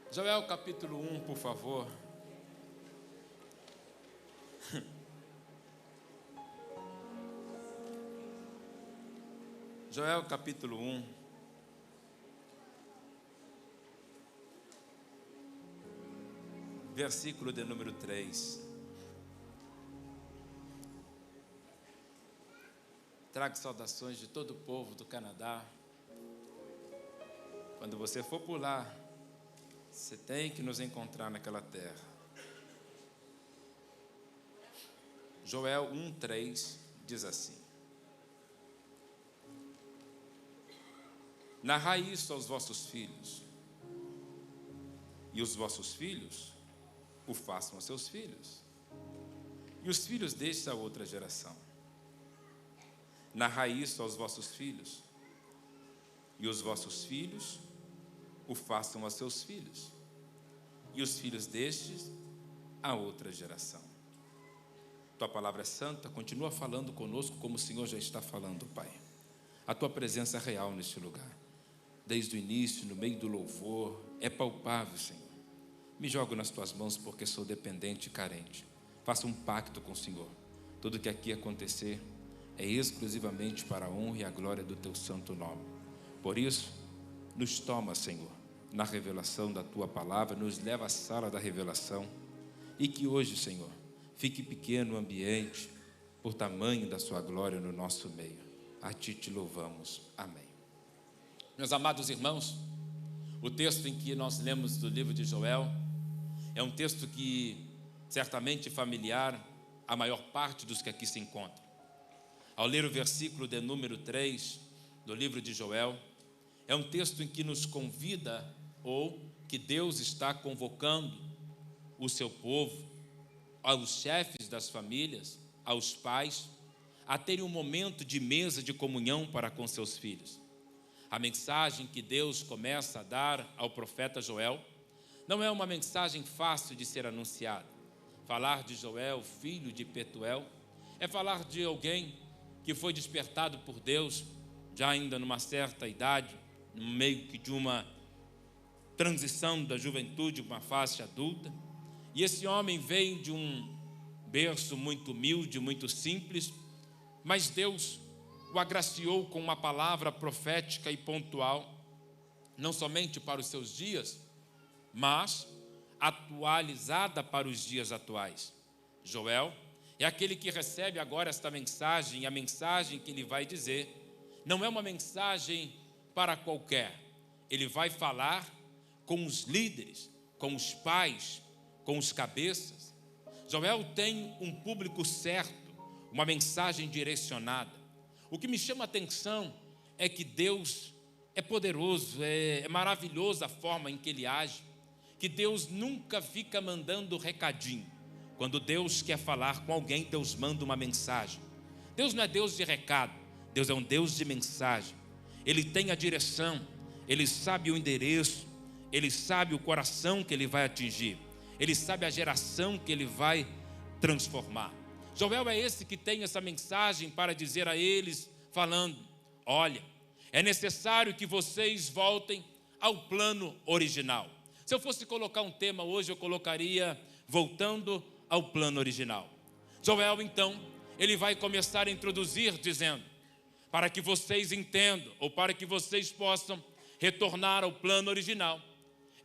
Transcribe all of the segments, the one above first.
Joel capítulo 1, por favor. Joel capítulo 1. Versículo de número 3. Trago saudações de todo o povo do Canadá. Quando você for por lá, você tem que nos encontrar naquela terra. Joel 1:3 diz assim: narrai isso aos vossos filhos, e os vossos filhos o façam a seus filhos, e os filhos destes a outra geração. Narrai isso aos vossos filhos, e os vossos filhos o façam a seus filhos, e os filhos destes a outra geração. Tua palavra é santa, continua falando conosco como o Senhor já está falando, Pai. A tua presença é real neste lugar, desde o início, no meio do louvor, é palpável, Senhor. Me jogo nas tuas mãos porque sou dependente e carente. Faça um pacto com o Senhor. Tudo que aqui acontecer é exclusivamente para a honra e a glória do teu santo nome. Por isso, nos toma, Senhor, na revelação da tua palavra, nos leva à sala da revelação, e que hoje, Senhor, fique pequeno o ambiente por tamanho da sua glória no nosso meio. A ti te louvamos. Amém. Meus amados irmãos, o texto em que nós lemos do livro de Joel é um texto que certamente é familiar à maior parte dos que aqui se encontram. Ao ler o versículo de número 3 do livro de Joel, é um texto em que nos convida, ou que Deus está convocando o seu povo, aos chefes das famílias, aos pais, a terem um momento de mesa de comunhão para com seus filhos. A mensagem que Deus começa a dar ao profeta Joel não é uma mensagem fácil de ser anunciada. Falar de Joel, filho de Petuel, é falar de alguém que foi despertado por Deus, já ainda numa certa idade, no meio de uma transição da juventude para uma fase adulta. E esse homem veio de um berço muito humilde, muito simples, mas Deus o agraciou com uma palavra profética e pontual, não somente para os seus dias, mas atualizada para os dias atuais. Joel é aquele que recebe agora esta mensagem, e a mensagem que ele vai dizer não é uma mensagem para qualquer. Ele vai falar com os líderes, com os pais, com os cabeças. Joel tem um público certo, uma mensagem direcionada. O que me chama a atenção é que Deus é poderoso, é maravilhosa a forma em que Ele age, que Deus nunca fica mandando recadinho. Quando Deus quer falar com alguém, Deus manda uma mensagem. Deus não é Deus de recado, Deus é um Deus de mensagem. Ele tem a direção, Ele sabe o endereço, Ele sabe o coração que Ele vai atingir, Ele sabe a geração que Ele vai transformar. Joel é esse que tem essa mensagem para dizer a eles, falando: olha, é necessário que vocês voltem ao plano original. Se eu fosse colocar um tema hoje, eu colocaria voltando ao plano original. Joel, então, ele vai começar a introduzir dizendo: para que vocês entendam, ou para que vocês possam retornar ao plano original,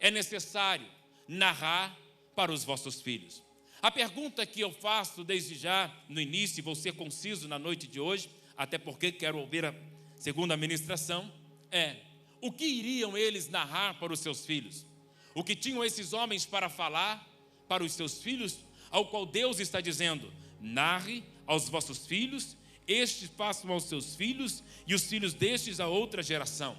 é necessário narrar para os vossos filhos. A pergunta que eu faço desde já no início, e vou ser conciso na noite de hoje, até porque quero ouvir a segunda ministração, é: o que iriam eles narrar para os seus filhos? O que tinham esses homens para falar para os seus filhos, ao qual Deus está dizendo: narre aos vossos filhos, estes passam aos seus filhos, e os filhos destes a outra geração.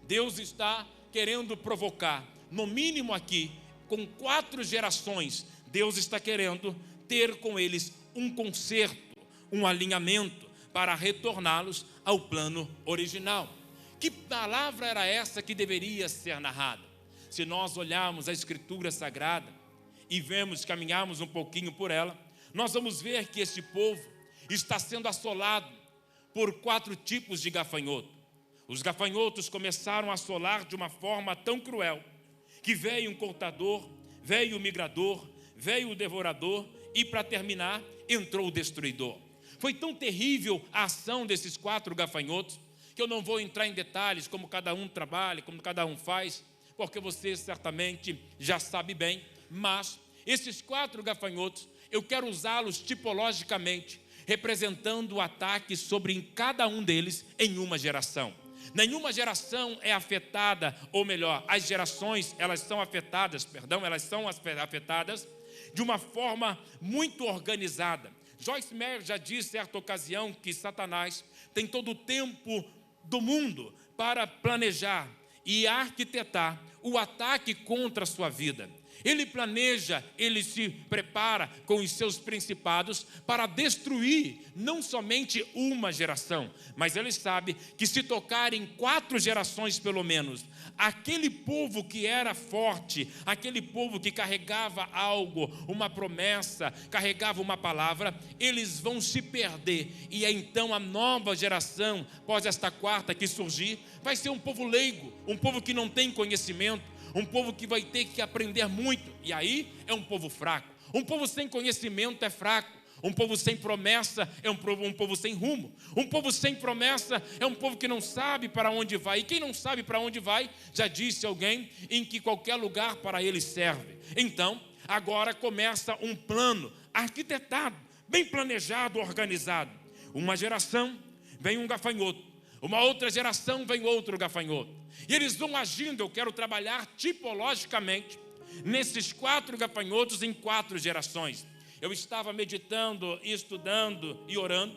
Deus está querendo provocar, no mínimo aqui, com 4 gerações, Deus está querendo ter com eles um conserto, um alinhamento, para retorná-los ao plano original. Que palavra era essa que deveria ser narrada? Se nós olharmos a Escritura Sagrada e vemos, caminharmos um pouquinho por ela, nós vamos ver que este povo está sendo assolado por 4 tipos de gafanhoto. Os gafanhotos começaram a assolar de uma forma tão cruel que veio um cortador, veio o migrador, veio o devorador e, para terminar, entrou o destruidor. Foi tão terrível a ação desses 4 gafanhotos, que eu não vou entrar em detalhes como cada um trabalha, como cada um faz, porque você certamente já sabe bem, mas esses 4 gafanhotos, eu quero usá-los tipologicamente, representando o ataque sobre cada um deles em uma geração. Nenhuma geração é afetada, ou melhor, as gerações, elas são afetadas de uma forma muito organizada. Joyce Meyer já disse, certa ocasião, que Satanás tem todo o tempo do mundo para planejar e arquitetar o ataque contra a sua vida. Ele planeja, ele se prepara com os seus principados para destruir não somente uma geração, mas ele sabe que se tocar em 4 gerações pelo menos, aquele povo que era forte, aquele povo que carregava algo, uma promessa, carregava uma palavra, eles vão se perder. E é então a nova geração, após esta 4ª que surgir, vai ser um povo leigo, um povo que não tem conhecimento, um povo que vai ter que aprender muito. E aí é um povo fraco. Um povo sem conhecimento é fraco. Um povo sem promessa é um povo sem rumo. Um povo sem promessa é um povo que não sabe para onde vai. E quem não sabe para onde vai, já disse alguém, em que qualquer lugar para ele serve. Então, agora começa um plano arquitetado, bem planejado, organizado. Uma geração vem um gafanhoto, uma outra geração vem outro gafanhoto. E eles vão agindo, eu quero trabalhar tipologicamente nesses 4 gafanhotos em 4 gerações. Eu estava meditando, estudando e orando.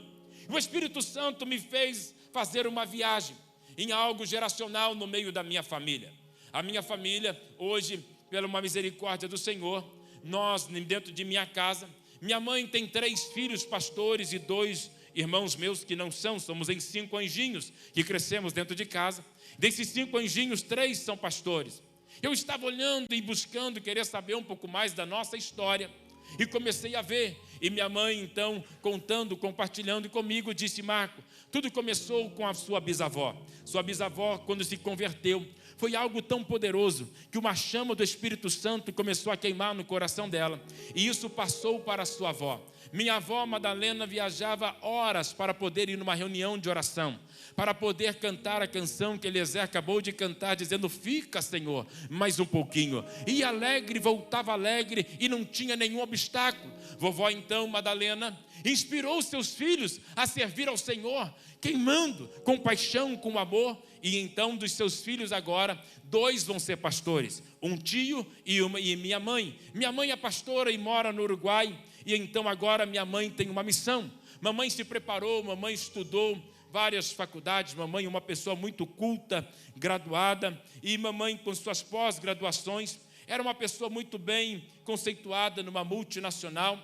O Espírito Santo me fez fazer uma viagem em algo geracional no meio da minha família. A minha família, hoje, pela uma misericórdia do Senhor, nós, dentro de minha casa, minha mãe tem 3 filhos pastores e 2 irmãos meus que não são, somos em 5 anjinhos que crescemos dentro de casa. Desses 5 anjinhos, 3 são pastores. Eu estava olhando e buscando, querer saber um pouco mais da nossa história, e comecei a ver. E minha mãe, então, contando, compartilhando comigo, disse: Marco, tudo começou com a sua bisavó. Sua bisavó, quando se converteu, foi algo tão poderoso que uma chama do Espírito Santo começou a queimar no coração dela. E isso passou para a sua avó. Minha avó Madalena viajava horas para poder ir numa reunião de oração, para poder cantar a canção que Eliezer acabou de cantar, dizendo: fica, Senhor, mais um pouquinho. E alegre, voltava alegre e não tinha nenhum obstáculo. Vovó, então, Madalena, inspirou seus filhos a servir ao Senhor, queimando com paixão, com amor. E então, dos seus filhos agora, 2 vão ser pastores, um tio e minha mãe. Minha mãe é pastora e mora no Uruguai. E então agora minha mãe tem uma missão. Mamãe se preparou, mamãe estudou várias faculdades, mamãe é uma pessoa muito culta, graduada, e mamãe com suas pós-graduações, era uma pessoa muito bem conceituada numa multinacional.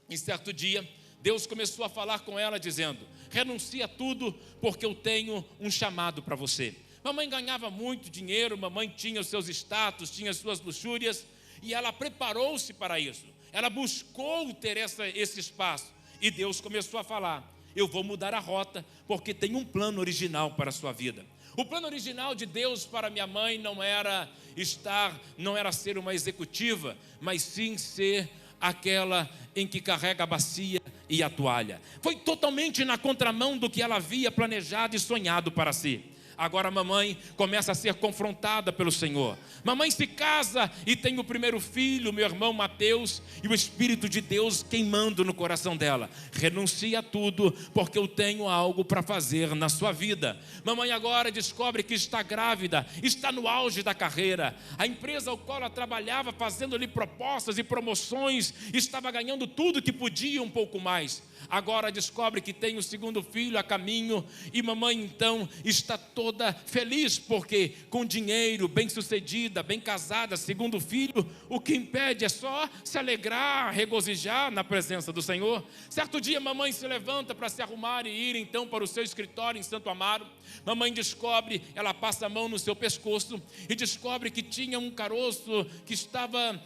E certo dia, Deus começou a falar com ela dizendo: renuncia a tudo, porque eu tenho um chamado para você. Mamãe ganhava muito dinheiro, mamãe tinha os seus status, tinha as suas luxúrias, e ela preparou-se para isso. Ela buscou ter esse espaço. E Deus começou a falar: eu vou mudar a rota, porque tem um plano original para a sua vida. O plano original de Deus para minha mãe não era ser uma executiva, mas sim ser aquela em que carrega a bacia e a toalha. Foi totalmente na contramão do que ela havia planejado e sonhado para si. Agora a mamãe começa a ser confrontada pelo Senhor. Mamãe se casa e tem o primeiro filho, meu irmão Mateus, e o Espírito de Deus queimando no coração dela: renuncia a tudo, porque eu tenho algo para fazer na sua vida. Mamãe agora descobre que está grávida, está no auge da carreira. A empresa ao qual ela trabalhava, fazendo-lhe propostas e promoções, estava ganhando tudo que podia, um pouco mais. Agora descobre que tem o segundo filho a caminho, e mamãe então está toda feliz, porque com dinheiro, bem sucedida, bem casada, segundo filho, o que impede é só se alegrar, regozijar na presença do Senhor. Certo dia mamãe se levanta para se arrumar e ir então para o seu escritório em Santo Amaro. Mamãe descobre, ela passa a mão no seu pescoço e descobre que tinha um caroço que estava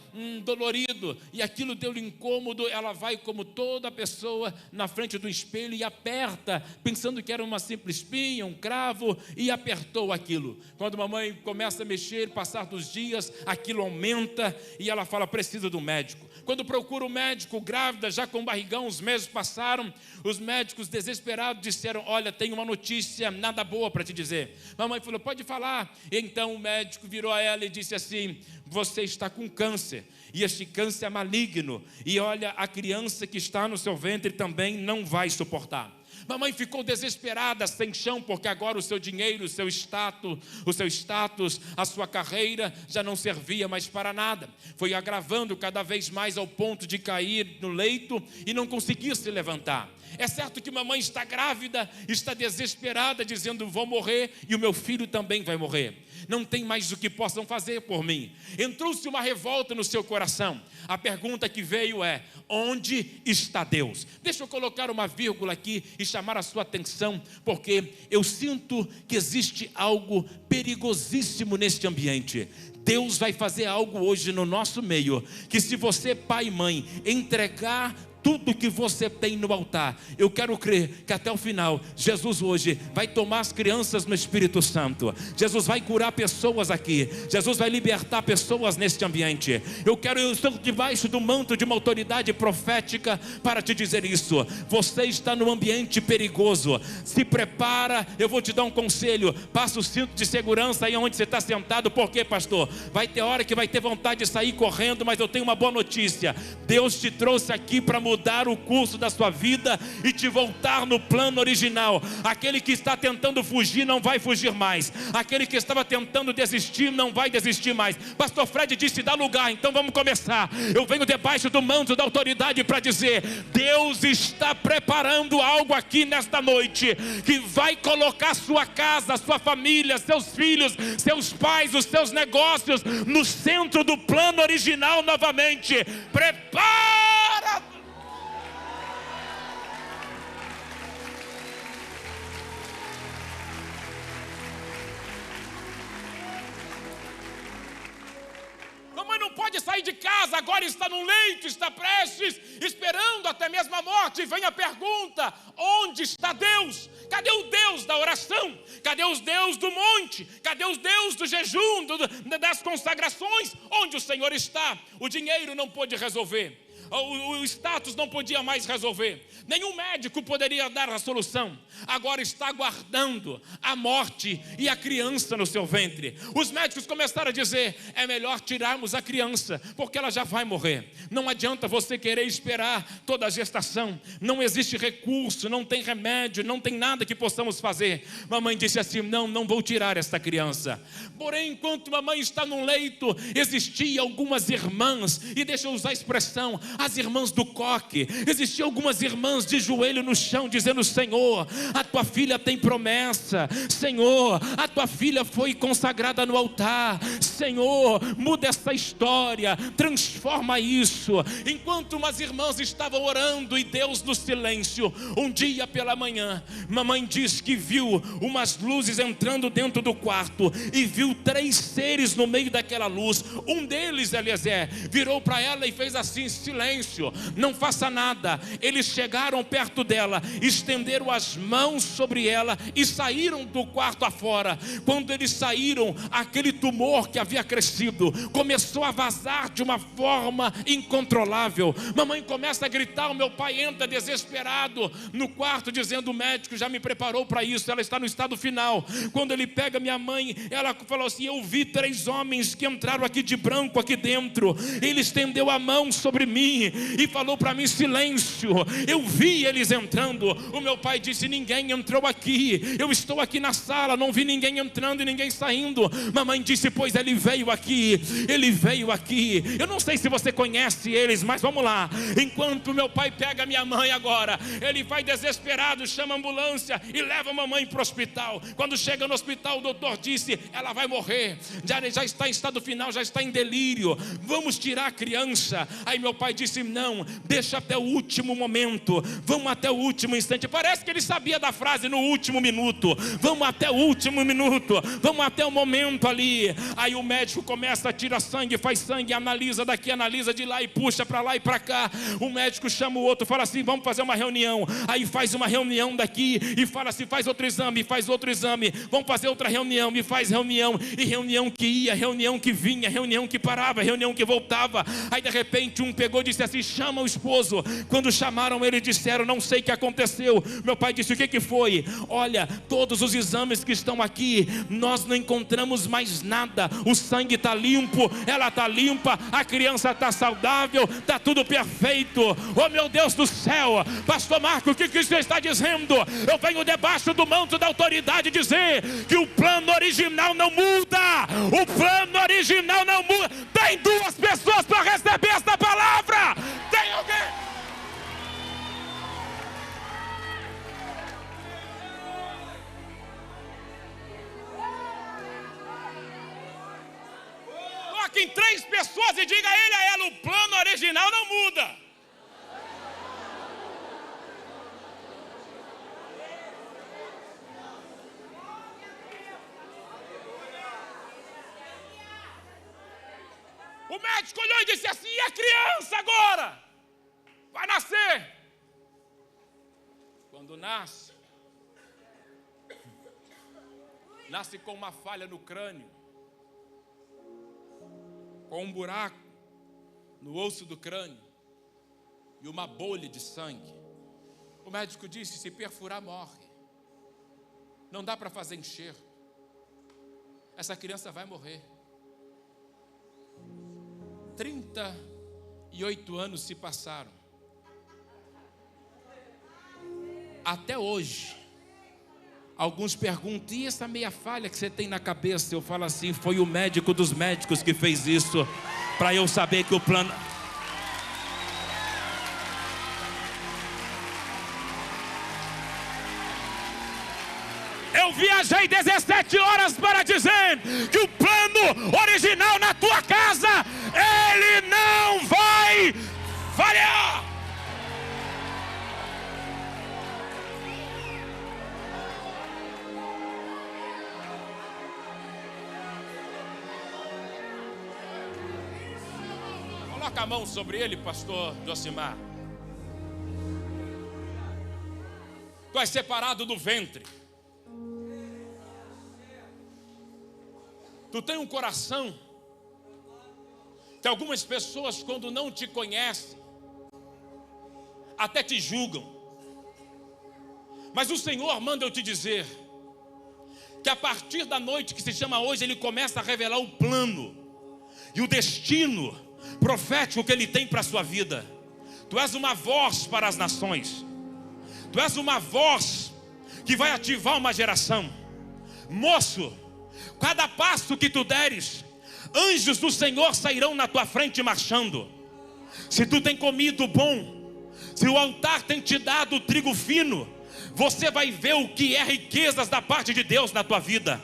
dolorido, e aquilo deu-lhe incômodo. Ela vai, como toda pessoa, na frente do espelho e aperta, pensando que era uma simples espinha, um cravo, e e apertou aquilo. Quando a mamãe começa a mexer, passar dos dias, aquilo aumenta e ela fala, precisa do médico. Quando procura o médico, grávida, já com barrigão, os meses passaram, os médicos desesperados disseram, olha, tem uma notícia nada boa para te dizer. Mamãe falou, pode falar. Então o médico virou a ela e disse assim, você está com câncer, e este câncer é maligno, e olha, a criança que está no seu ventre também não vai suportar. Mamãe ficou desesperada, sem chão, porque agora o seu dinheiro, o seu status, a sua carreira já não servia mais para nada. Foi agravando cada vez mais ao ponto de cair no leito e não conseguir se levantar. É certo que mamãe está grávida, está desesperada, dizendo, vou morrer e o meu filho também vai morrer. Não tem mais o que possam fazer por mim. Entrou-se uma revolta no seu coração. A pergunta que veio é, onde está Deus? Deixa eu colocar uma vírgula aqui e chamar a sua atenção, porque eu sinto que existe algo perigosíssimo neste ambiente. Deus vai fazer algo hoje no nosso meio, que se você, pai e mãe, entregar tudo que você tem no altar, eu quero crer que até o final, Jesus hoje vai tomar as crianças no Espírito Santo. Jesus vai curar pessoas aqui. Jesus vai libertar pessoas neste ambiente. Eu estou debaixo do manto de uma autoridade profética para te dizer isso. Você está num ambiente perigoso. Se prepara, eu vou te dar um conselho. Passa o cinto de segurança aí onde você está sentado. Por quê, pastor? Vai ter hora que vai ter vontade de sair correndo, mas eu tenho uma boa notícia. Deus te trouxe aqui para mudar o curso da sua vida e te voltar no plano original. Aquele que está tentando fugir não vai fugir mais. Aquele que estava tentando desistir não vai desistir mais. Pastor Fred disse, dá lugar, então vamos começar. Eu venho debaixo do manto da autoridade para dizer, Deus está preparando algo aqui nesta noite, que vai colocar sua casa, sua família, seus filhos, seus pais, os seus negócios no centro do plano original novamente. Prepara! Mamãe não pode sair de casa, agora está num leito, está prestes, esperando até mesmo a morte. E vem a pergunta, onde está Deus? Cadê o Deus da oração? Cadê os Deus do monte? Cadê os Deus do jejum, das consagrações? Onde o Senhor está? O dinheiro não pôde resolver. O status não podia mais resolver. Nenhum médico poderia dar a solução. Agora está aguardando a morte e a criança no seu ventre. Os médicos começaram a dizer, é melhor tirarmos a criança, porque ela já vai morrer. Não adianta você querer esperar toda a gestação. Não existe recurso, não tem remédio, não tem nada que possamos fazer. Mamãe disse assim, não vou tirar esta criança. Porém, enquanto mamãe está num leito, existiam algumas irmãs, e deixa eu usar a expressão, as irmãs do coque. Existiam algumas irmãs de joelho no chão, dizendo, Senhor, a tua filha tem promessa. Senhor, a tua filha foi consagrada no altar. Senhor, muda essa história, transforma isso. Enquanto umas irmãs estavam orando e Deus no silêncio, um dia pela manhã, mamãe diz que viu umas luzes entrando dentro do quarto, e viu 3 seres no meio daquela luz. Um deles, Eliezer, virou para ela e fez assim, silêncio, não faça nada. Eles chegaram perto dela, estenderam as mãos sobre ela e saíram do quarto afora. Quando eles saíram, aquele tumor que havia crescido começou a vazar de uma forma incontrolável. Mamãe começa a gritar, o meu pai entra desesperado no quarto, dizendo, o médico já me preparou para isso, ela está no estado final. Quando ele pega minha mãe, ela falou assim, eu vi 3 homens que entraram aqui de branco aqui dentro. Ele estendeu a mão sobre mim e falou para mim, silêncio. Eu vi eles entrando. O meu pai disse, ninguém entrou aqui, eu estou aqui na sala, não vi ninguém entrando e ninguém saindo. Mamãe disse, pois ele veio aqui. Eu não sei se você conhece eles, mas vamos lá. Enquanto meu pai pega minha mãe agora, ele vai desesperado, chama a ambulância e leva a mamãe para o hospital. Quando chega no hospital, o doutor disse, ela vai morrer, já está em estado final, já está em delírio, vamos tirar a criança. Aí meu pai disse, disse: não, deixa até o último momento, vamos até o último instante. Parece que ele sabia da frase no último minuto, vamos até o último minuto, vamos até o momento ali. Aí o médico começa a tirar sangue, faz sangue, analisa daqui, analisa de lá e puxa para lá e para cá. O médico chama o outro, fala assim: vamos fazer uma reunião. Aí faz uma reunião daqui e fala assim: faz outro exame, faz outro exame, vamos fazer outra reunião, e faz reunião, e reunião que ia, reunião que vinha, reunião que parava, reunião que voltava. Aí de repente um pegou e disse assim: chama o esposo. Quando chamaram ele, disseram: não sei o que aconteceu. Meu pai disse: o que foi? Olha, todos os exames que estão aqui, nós não encontramos mais nada. O sangue está limpo, ela está limpa, a criança está saudável, está tudo perfeito. Oh meu Deus do céu, pastor Marco, o que o senhor está dizendo? Eu venho debaixo do manto da autoridade dizer que o plano original não muda. O plano original não muda. Tem duas pessoas para receber esta palavra. Tem alguém? Coloque em 3 pessoas e diga a ele, a ela: o plano original não muda. O médico olhou e disse assim: e a criança agora? Vai nascer. Quando nasce com uma falha no crânio, com um buraco no osso do crânio e uma bolha de sangue. O médico disse: se perfurar, morre. Não dá para fazer enxerto. Essa criança vai morrer. 38 anos se passaram. Até hoje, alguns perguntam: e essa meia falha que você tem na cabeça? Eu falo assim: foi o médico dos médicos que fez isso, para eu saber que o plano... Eu viajei 17 horas para dizer que o plano original na tua casa, ele não vai falhar. Coloca a mão sobre ele, pastor Josimar. Tu és separado do ventre. Tu tem um coração que algumas pessoas, quando não te conhecem, até te julgam. Mas o Senhor manda eu te dizer que a partir da noite que se chama hoje, Ele começa a revelar o plano e o destino profético que Ele tem para a sua vida. Tu és uma voz para as nações. Tu és uma voz que vai ativar uma geração. Moço, cada passo que tu deres, anjos do Senhor sairão na tua frente marchando. Se tu tem comido bom, se o altar tem te dado trigo fino, você vai ver o que é riquezas da parte de Deus na tua vida.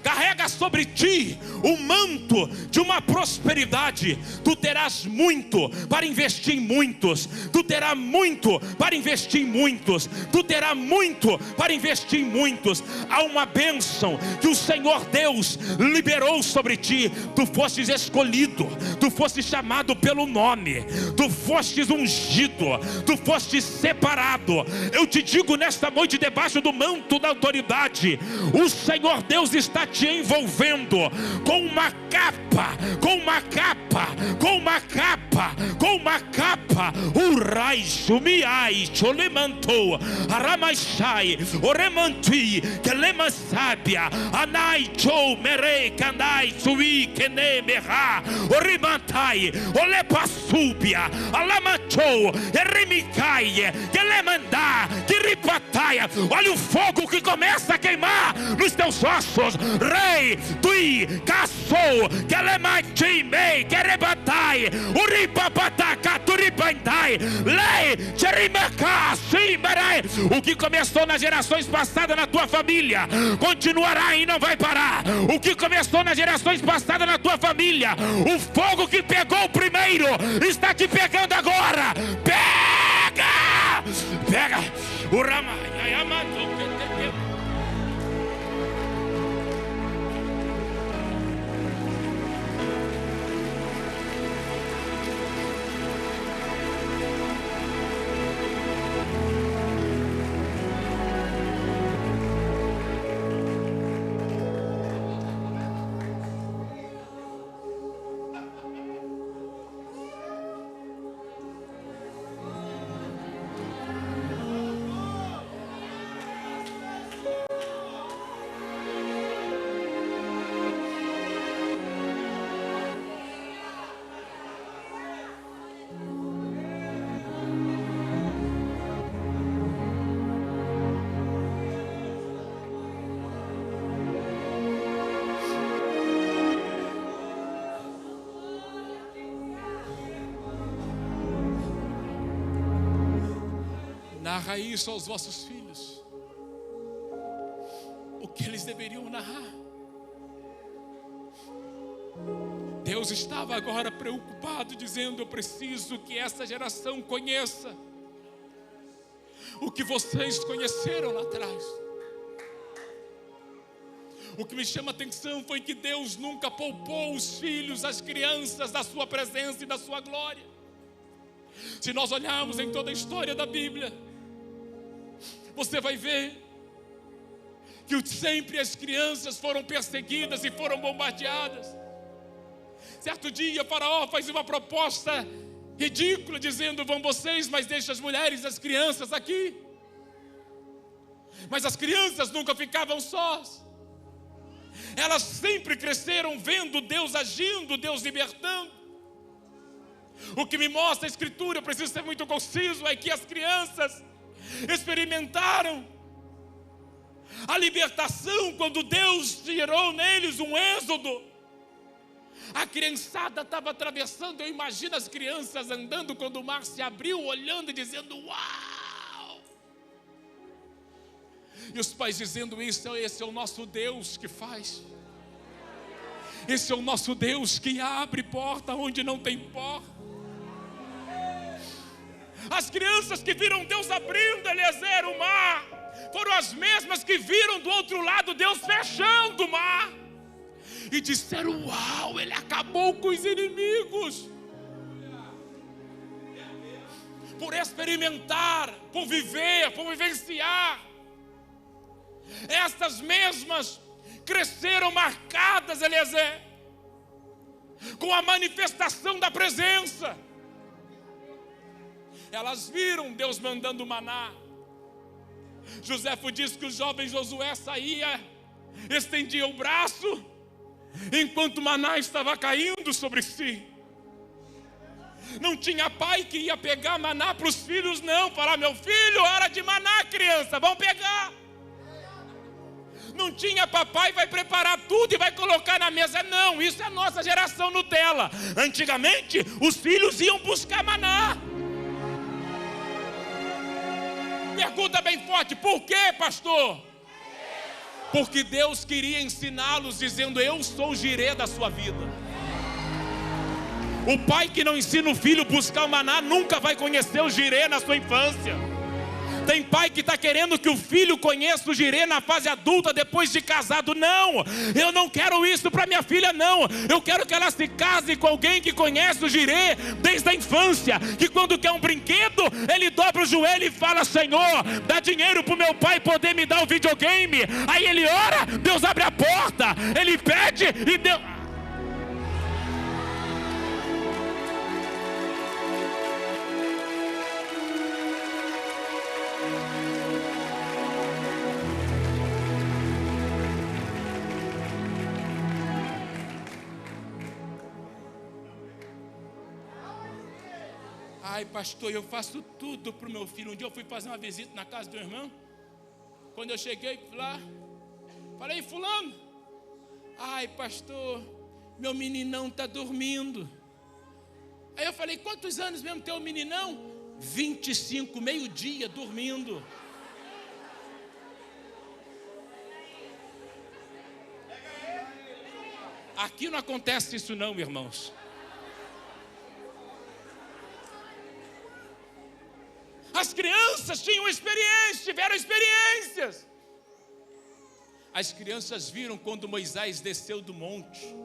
Carrega sobre ti o manto de uma prosperidade. Tu terás muito para investir em muitos. Tu terás muito para investir em muitos. Tu terás muito para investir em muitos. Há uma bênção que o Senhor Deus liberou sobre ti. Tu fostes escolhido. Tu fostes chamado pelo nome. Tu fostes ungido. Tu fostes separado. Eu te digo nesta noite, debaixo do manto da autoridade, o Senhor Deus está te envolvendo com uma capa, com uma capa, com uma capa, com uma capa. Urai, Shumiai, Cholemantou, Aramachai, Oremanti, Kelemasábia, Anai, Chou, Merei, Kanai, Sui, Kene, Merá, Orimantai, Olepassúbia, Alamachou, Eremicai, Kelemandá, Kiripataia. Olha o fogo que começa a queimar nos teus ossos. Rei, Tui, Caçou, Kelemati, Mei, Kerebatai, Uripapataca, Turipa. Bandai, Lei, Jerimecá, Simbarai. O que começou nas gerações passadas na tua família, continuará e não vai parar. O que começou nas gerações passadas na tua família, o fogo que pegou primeiro, está te pegando agora. Pega! Pega! O Rama, narra isso aos vossos filhos, o que eles deveriam narrar. Deus estava agora preocupado, dizendo: eu preciso que essa geração conheça o que vocês conheceram lá atrás. O que me chama a atenção foi que Deus nunca poupou os filhos, as crianças, da sua presença e da sua glória. Se nós olharmos em toda a história da Bíblia, você vai ver que sempre as crianças foram perseguidas e foram bombardeadas. Certo dia, Faraó faz uma proposta ridícula, dizendo: vão vocês, mas deixa as mulheres e as crianças aqui. Mas as crianças nunca ficavam sós. Elas sempre cresceram vendo Deus agindo, Deus libertando. O que me mostra a Escritura, eu preciso ser muito conciso, é que as crianças experimentaram a libertação quando Deus tirou neles um êxodo. A criançada estava atravessando, eu imagino as crianças andando quando o mar se abriu, olhando e dizendo: uau! E os pais dizendo: esse é o nosso Deus que faz. Esse é o nosso Deus que abre porta onde não tem porta. As crianças que viram Deus abrindo, Eliezer, o mar, foram as mesmas que viram do outro lado Deus fechando o mar. E disseram: uau, Ele acabou com os inimigos. Por experimentar, por viver, por vivenciar. Essas mesmas cresceram marcadas, Eliezer, com a manifestação da presença. Elas viram Deus mandando maná. Joséfo diz que o jovem Josué saía, estendia o braço, enquanto o maná estava caindo sobre si. Não tinha pai que ia pegar maná para os filhos, não. Falar: meu filho, hora de maná, criança, vão pegar. Não tinha papai, vai preparar tudo e vai colocar na mesa. Não, isso é a nossa geração Nutella. Antigamente, os filhos iam buscar maná. Pergunta bem forte: por quê, pastor? Porque Deus queria ensiná-los, dizendo: eu sou o Jirê da sua vida. O pai que não ensina o filho a buscar o maná nunca vai conhecer o Jirê na sua infância. Tem pai que está querendo que o filho conheça o Jirê na fase adulta, depois de casado. Não, eu não quero isso para minha filha, não. Eu quero que ela se case com alguém que conhece o Jirê desde a infância, que quando quer um brinquedo, ele dobra o joelho e fala: Senhor, dá dinheiro para o meu pai poder me dar o videogame. Aí ele ora, Deus abre a porta, ele pede e Deus... Ai, pastor, eu faço tudo para o meu filho. Um dia eu fui fazer uma visita na casa do irmão. Quando eu cheguei lá, falei: fulano, ai, pastor, meu meninão está dormindo. Aí eu falei, quantos anos mesmo tem o meninão? 25, meio-dia, dormindo. Aqui não acontece isso não, irmãos. As crianças tinham experiência, tiveram experiências. As crianças viram quando Moisés desceu do monte.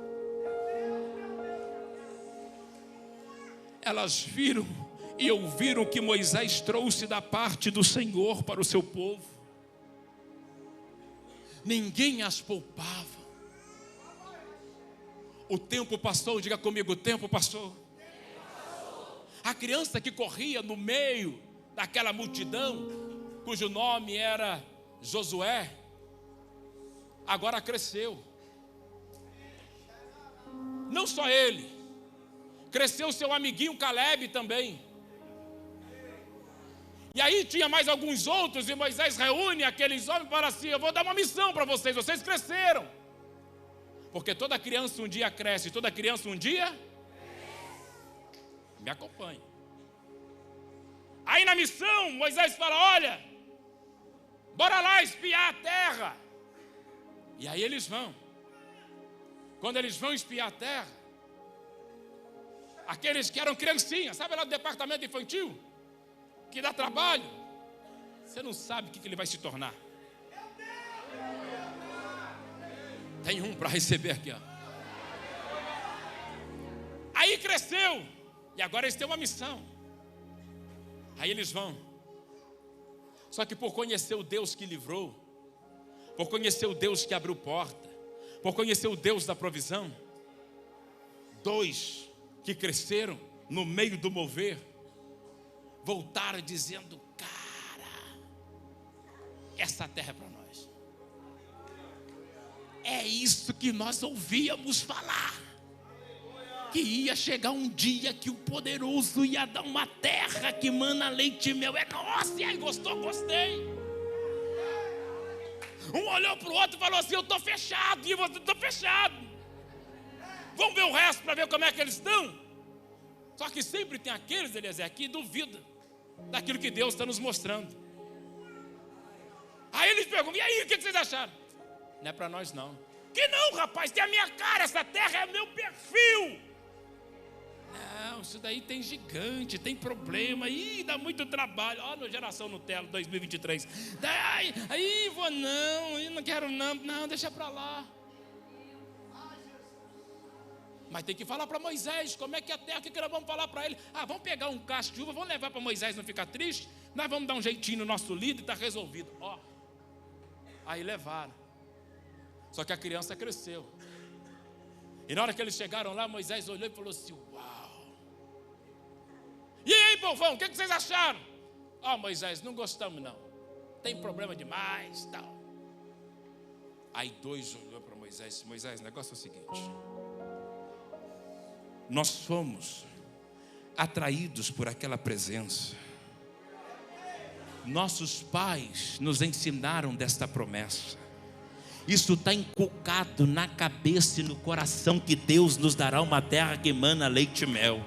Elas viram e ouviram que Moisés trouxe da parte do Senhor para o seu povo. Ninguém as poupava. O tempo passou, diga comigo, o tempo passou. A criança que corria no meio daquela multidão, cujo nome era Josué, agora cresceu. Não só ele, cresceu seu amiguinho Caleb também. E aí tinha mais alguns outros, e Moisés reúne aqueles homens e fala assim, eu vou dar uma missão para vocês, vocês cresceram. Porque toda criança um dia cresce, toda criança um dia me acompanha. Aí na missão, Moisés fala, olha, bora lá espiar a terra. E aí eles vão. Quando eles vão espiar a terra, aqueles que eram criancinhas, sabe lá do departamento infantil, que dá trabalho, você não sabe o que ele vai se tornar. Tem um para receber aqui, ó. Aí cresceu, e agora eles têm uma missão. Aí eles vão. Só que por conhecer o Deus que livrou, por conhecer o Deus que abriu porta, por conhecer o Deus da provisão, dois que cresceram no meio do mover, voltaram dizendo, cara, essa terra é para nós. É isso que nós ouvíamos falar. Que ia chegar um dia que o poderoso ia dar uma terra que mana leite e mel. É nossa, e aí gostou? Gostei. Um olhou para o outro e falou assim, eu estou fechado, e você está fechado. Vamos ver o resto para ver como é que eles estão. Só que sempre tem aqueles, Eliezer, que duvidam daquilo que Deus está nos mostrando. Aí eles perguntam, e aí, o que vocês acharam? Não é para nós não. Que não, rapaz, tem a minha cara, essa terra é meu perfil. Não, isso daí tem gigante, tem problema, ih, dá muito trabalho. Ó, no Geração Nutella 2023. Aí vou não, eu não quero não, deixa para lá. Mas tem que falar para Moisés, como é que é a terra, o que nós vamos falar para ele? Ah, vamos pegar um cacho de uva, vamos levar para Moisés não ficar triste, nós vamos dar um jeitinho no nosso líder e está resolvido. Ó, aí levaram. Só que a criança cresceu. E na hora que eles chegaram lá, Moisés olhou e falou assim, uau. E aí, povão, o que vocês acharam? Ó, Moisés, não gostamos não. Tem problema demais, tal. Aí dois olhou para Moisés. Moisés, o negócio é o seguinte. Nós fomos atraídos por aquela presença. Nossos pais nos ensinaram desta promessa. Isso está inculcado na cabeça e no coração que Deus nos dará uma terra que emana leite e mel.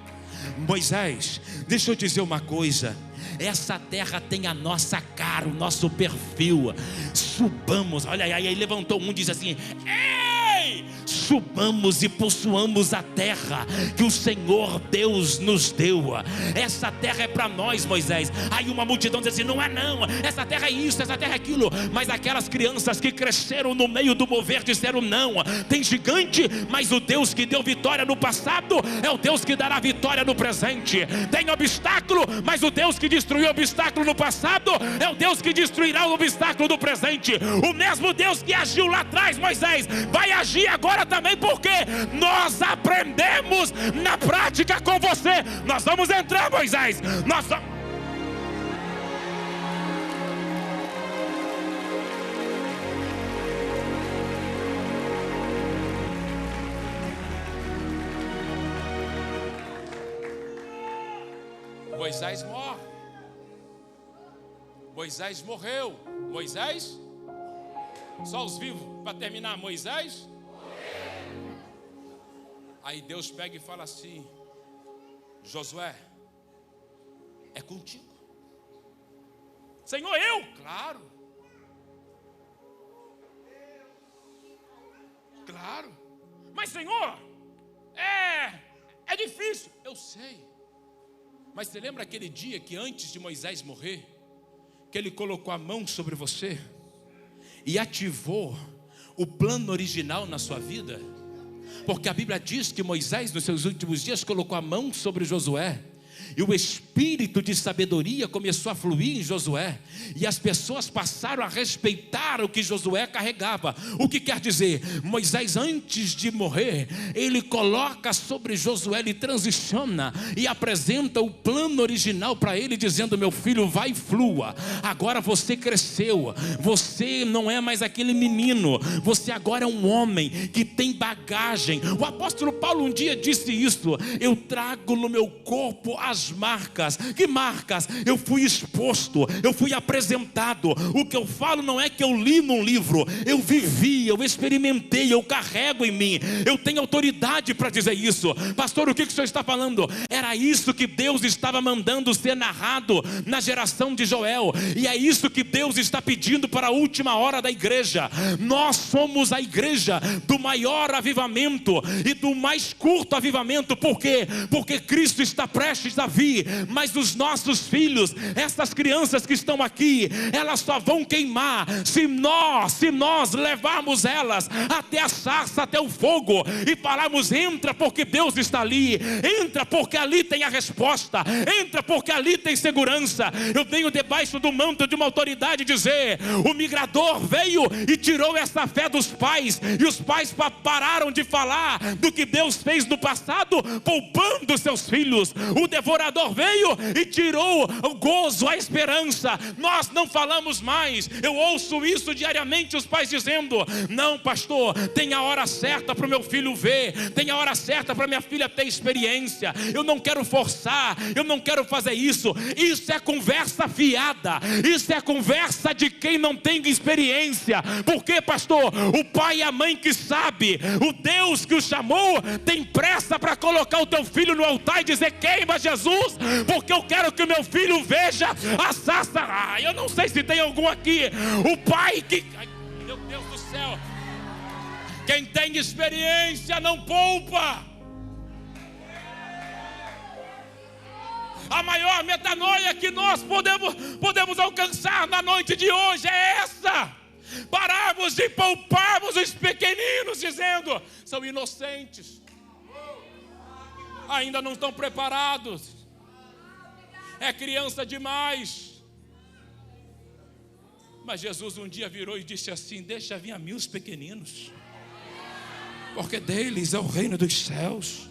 Moisés, deixa eu dizer uma coisa. Essa terra tem a nossa cara, o nosso perfil. Subamos, olha aí, levantou um e diz assim, ei, subamos e possuamos a terra que o Senhor Deus nos deu. Essa terra é para nós, Moisés. Aí uma multidão diz assim, não é não, essa terra é isso, essa terra é aquilo. Mas aquelas crianças que cresceram no meio do mover disseram não, tem gigante, mas o Deus que deu vitória no passado é o Deus que dará vitória no presente. Tem obstáculo, mas o Deus que destruiu o obstáculo no passado é o Deus que destruirá o obstáculo do presente. O mesmo Deus que agiu lá atrás, Moisés, vai agir agora também, porque nós aprendemos na prática com você. Nós vamos entrar, Moisés. Nós vamos... Moisés morre. Moisés morreu. Moisés, só os vivos para terminar. Moisés. Aí Deus pega e fala assim: Josué, é contigo. Senhor, eu? Claro. Claro. Mas Senhor, é difícil. Eu sei. Mas você lembra aquele dia que antes de Moisés morrer, que ele colocou a mão sobre você e ativou o plano original na sua vida? Porque a Bíblia diz que Moisés, nos seus últimos dias, colocou a mão sobre Josué, e o espírito de sabedoria começou a fluir em Josué, e as pessoas passaram a respeitar o que Josué carregava. O que quer dizer? Moisés, antes de morrer, ele coloca sobre Josué, ele transiciona e apresenta o plano original para ele, dizendo: meu filho, vai e flua. Agora você cresceu, você não é mais aquele menino, você agora é um homem que tem bagagem. O apóstolo Paulo um dia disse isso: eu trago no meu corpo as marcas. Que marcas? Eu fui exposto, eu fui apresentado. O que eu falo não é que eu li num livro, eu vivi, eu experimentei, eu carrego em mim. Eu tenho autoridade para dizer isso. Pastor, o que o senhor está falando? Era isso que Deus estava mandando ser narrado na geração de Joel, e é isso que Deus está pedindo para a última hora da igreja. Nós somos a igreja do maior avivamento e do mais curto avivamento. Por quê? Porque Cristo está prestes a vir, mas os nossos filhos, essas crianças que estão aqui, elas só vão queimar se nós levarmos elas até a sarça, até o fogo, e falarmos: entra porque Deus está ali, entra porque ali tem a resposta, entra porque ali tem segurança. Eu venho debaixo do manto de uma autoridade dizer: o migrador veio e tirou essa fé dos pais, e os pais pararam de falar do que Deus fez no passado, poupando seus filhos. O devorador veio e tirou o gozo, a esperança. Nós não falamos mais. Eu ouço isso diariamente, os pais dizendo: não, pastor, tem a hora certa para o meu filho ver, tem a hora certa para minha filha ter experiência. Eu não quero forçar, eu não quero fazer isso. Isso é conversa fiada, isso é conversa de quem não tem experiência. Por quê, pastor? O pai e a mãe que sabe, o Deus que o chamou, tem pressa para colocar o teu filho no altar e dizer: queima Jesus, porque eu quero que o meu filho veja a sarça. Eu não sei se tem algum aqui. O pai que... meu Deus do céu, quem tem experiência não poupa. A maior metanoia que nós podemos alcançar na noite de hoje é essa: pararmos de pouparmos os pequeninos, dizendo: são inocentes, ainda não estão preparados, é criança demais. Mas Jesus um dia virou e disse assim: deixa vir a mim os pequeninos, porque deles é o reino dos céus.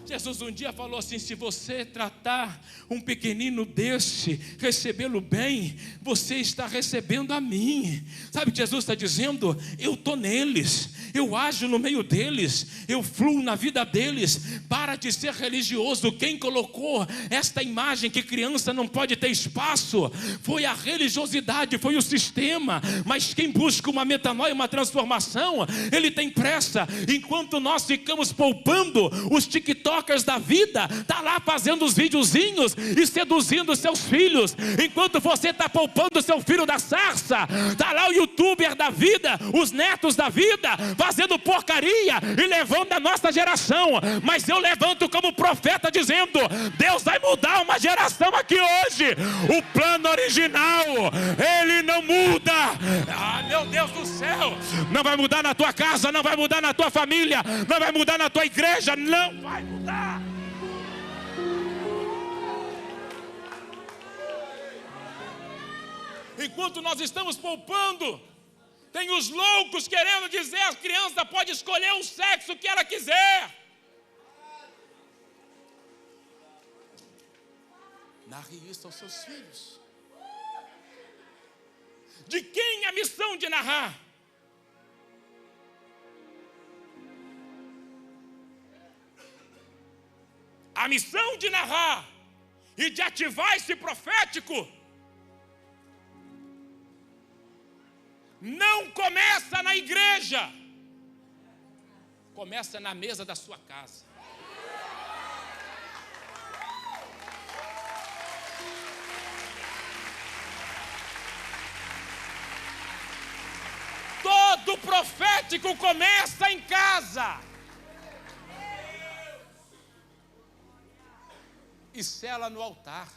Jesus um dia falou assim: se você tratar um pequenino desse, recebê-lo bem, você está recebendo a mim. Sabe o que Jesus está dizendo? Eu estou neles, eu ajo no meio deles, eu fluo na vida deles. Para de ser religioso. Quem colocou esta imagem que criança não pode ter espaço foi a religiosidade, foi o sistema. Mas quem busca uma metanoia, uma transformação, ele tem pressa. Enquanto nós ficamos poupando, os TikTokers da vida tá lá fazendo os videozinhos e seduzindo seus filhos. Enquanto você está poupando seu filho da sarça, tá lá o youtuber da vida, os netos da vida, fazendo porcaria e levando a nossa geração. Mas eu levanto como profeta dizendo: Deus vai mudar uma geração aqui hoje. O plano original, ele não muda. Meu Deus do céu, não vai mudar na tua casa, não vai mudar na tua família, não vai mudar na tua igreja, não vai mudar. Enquanto nós estamos poupando, tem os loucos querendo dizer: a criança pode escolher o sexo que ela quiser. Narre isso aos seus filhos. De quem é a missão de narrar? A missão de narrar e de ativar esse profético não começa na igreja, começa na mesa da sua casa. O profético começa em casa. E sela no altar.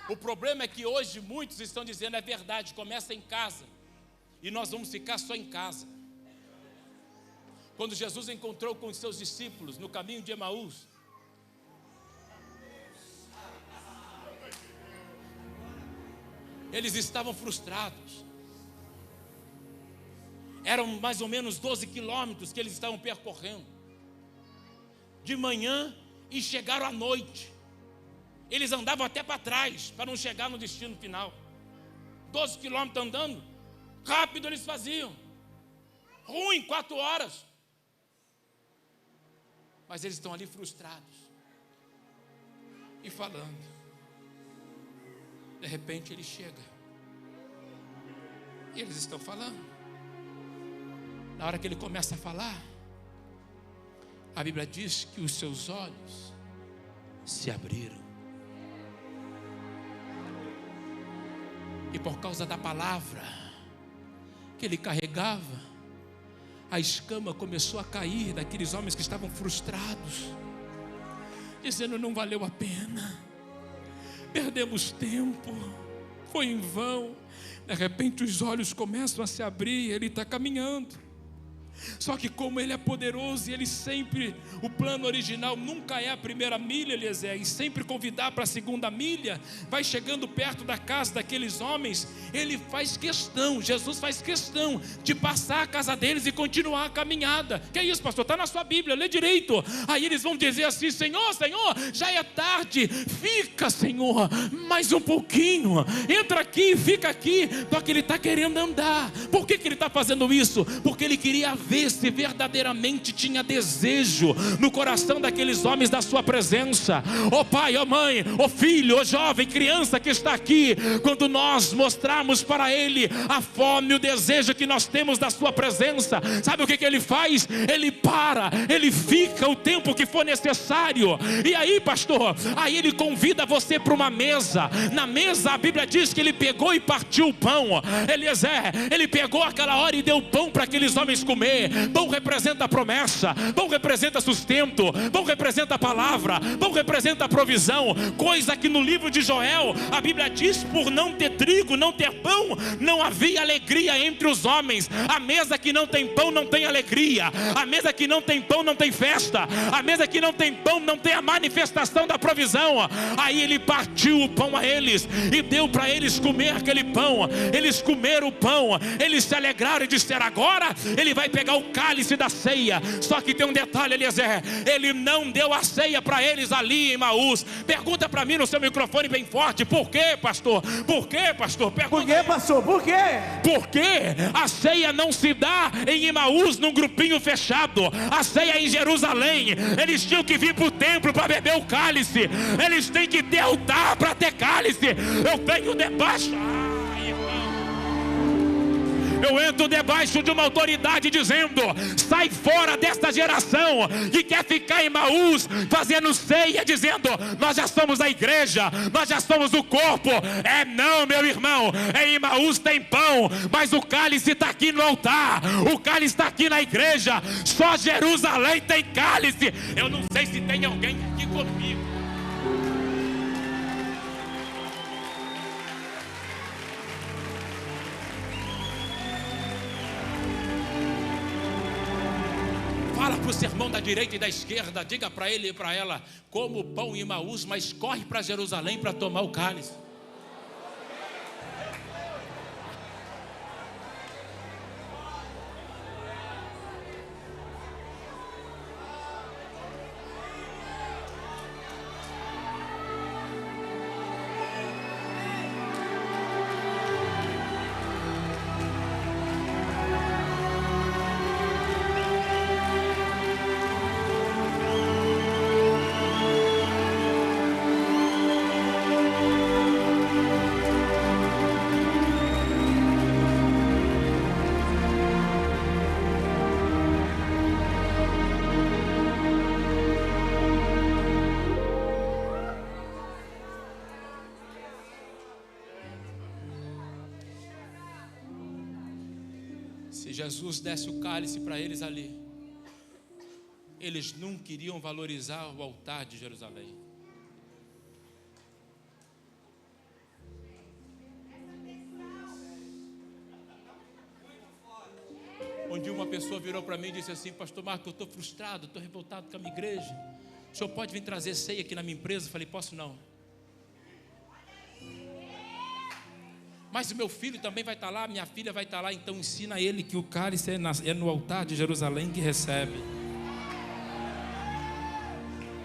O problema é que hoje muitos estão dizendo, é verdade, começa em casa. E nós vamos ficar só em casa. Quando Jesus encontrou com os seus discípulos no caminho de Emaús, eles estavam frustrados. Eram mais ou menos 12 quilômetros que eles estavam percorrendo. De manhã e chegaram à noite. Eles andavam até para trás, para não chegar no destino final. 12 quilômetros andando, rápido eles faziam. Ruim, 4 horas. Mas eles estão ali frustrados. E falando. De repente ele chega. E eles estão falando. Na hora que ele começa a falar, a Bíblia diz que os seus olhos se abriram. E por causa da palavra que ele carregava, a escama começou a cair daqueles homens que estavam frustrados, dizendo, não valeu a pena, perdemos tempo, foi em vão. De repente os olhos começam a se abrir, ele está caminhando. Só que como ele é poderoso e ele sempre, o plano original nunca é a primeira milha, Eliezer, e sempre convidar para a segunda milha, vai chegando perto da casa daqueles homens, ele faz questão, Jesus faz questão de passar a casa deles e continuar a caminhada. Que é isso, pastor? Está na sua Bíblia, lê direito. Aí eles vão dizer assim, Senhor, já é tarde, fica, Senhor, mais um pouquinho, entra aqui, fica aqui. Só que ele está querendo andar. Por que ele está fazendo isso? Porque ele queria ver se verdadeiramente tinha desejo no coração daqueles homens da sua presença. Ó pai, ó mãe, ó filho, ó jovem, criança que está aqui, quando nós mostrarmos para ele a fome, o desejo que nós temos da sua presença, sabe o que ele faz? Ele para, ele fica o tempo que for necessário. E aí, pastor, aí ele convida você para uma mesa. Na mesa a Bíblia diz que ele pegou e partiu o pão. Eliezer, ele pegou aquela hora e deu pão para aqueles homens comer. Pão representa a promessa, pão representa sustento, pão representa a palavra, pão representa a provisão. Coisa que no livro de Joel a Bíblia diz, por não ter trigo, não ter pão, não havia alegria entre os homens. A mesa que não tem pão não tem alegria. A mesa que não tem pão não tem festa. A mesa que não tem pão não tem a manifestação da provisão. Aí ele partiu o pão a eles e deu para eles comer aquele pão. Eles comeram o pão, eles se alegraram e disseram, agora ele vai pegar o cálice da ceia. Só que tem um detalhe, Eliezer, ele não deu a ceia para eles ali em Emaús. Pergunta para mim no seu microfone bem forte, por quê, pastor? Por quê, pastor? Pergunta. Por quê, pastor? Por quê? Porque a ceia não se dá em Emaús num grupinho fechado. A ceia é em Jerusalém. Eles tinham que vir para o templo para beber o cálice. Eles têm que ter altar para ter cálice. Eu venho debaixo. Eu entro debaixo de uma autoridade dizendo, sai fora desta geração que quer ficar em Emaús fazendo ceia, dizendo, nós já somos a igreja, nós já somos o corpo. É não, meu irmão, em Emaús tem pão, mas o cálice está aqui no altar, o cálice está aqui na igreja. Só Jerusalém tem cálice. Eu não sei se tem alguém aqui comigo. Fala para o sermão da direita e da esquerda, diga para ele e para ela, como o pão em Emaús, mas corre para Jerusalém para tomar o cálice. Jesus desse o cálice para eles ali, eles nunca iriam valorizar o altar de Jerusalém. Um dia uma pessoa virou para mim e disse assim: pastor Marco, eu estou frustrado, estou revoltado com a minha igreja. O senhor pode vir trazer ceia aqui na minha empresa? Eu falei: posso não. Mas o meu filho também vai estar lá, minha filha vai estar lá, então ensina ele que o cálice é no altar de Jerusalém que recebe.